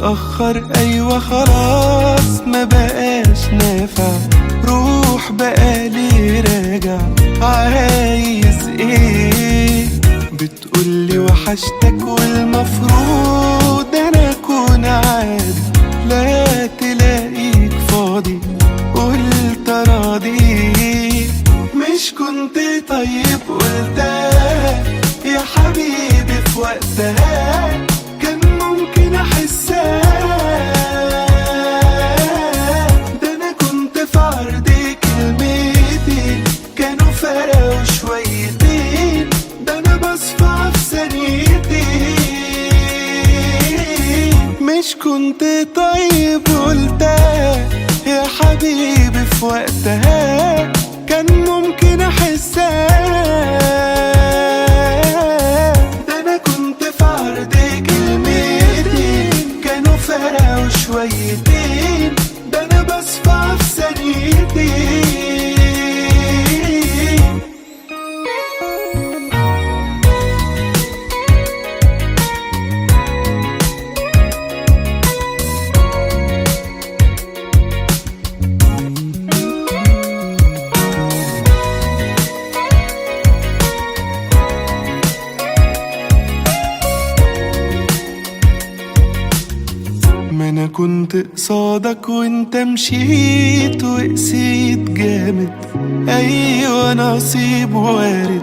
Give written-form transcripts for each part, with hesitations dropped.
متأخر أيوة خلاص ما بقاش نافع، روح بقالي راجع عايز ايه؟ بتقولي وحشتك والمفروض انا اكون عادي، لا تلاقيك فاضي قلت راضي. مش كنت طيب قلتها يا حبيبي في وقتها، كان ممكن احسها. ده انا كنت في عرض كلمتين كانوا فرقوا شويتين، ده انا بصفى في ثانيتين. مش كنت طيب قلتها يا حبيبي في وقتها، كان ممكن احسها. ده انا كنت في عرض كلمتين كانوا فرقوا شويتين، ده انا بصفى في ثانيتين. ما انا كنت قصادك وانت مشيت وقسيت جامد، ايوه نصيب وارد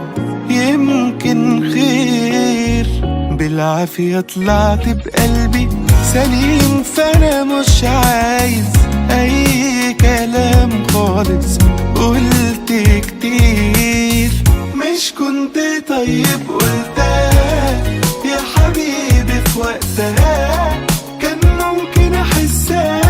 يمكن خير. بالعافية طلعت بقلبي سليم، فانا مش عايز اي كلام خالص، قلت كتير. مش كنت طيب قلتها يا حبيبي في وقتها، كان ممكن احسها.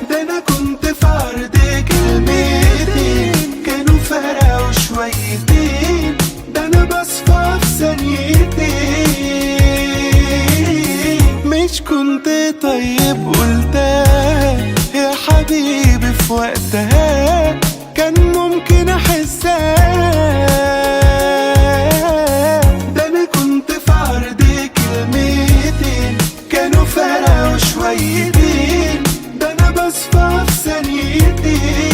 ده انا كنت في عرض كلمتين كانوا فرقوا شويتين، ده انا بصفى في ثانيتين. مش كنت طيب قلتها يا حبيبي في وقتها، كان ممكن احسها. ده انا كنت في عرض كلمتين كانوا فرقوا شويتين، ده انا بصفى في ثانيتين.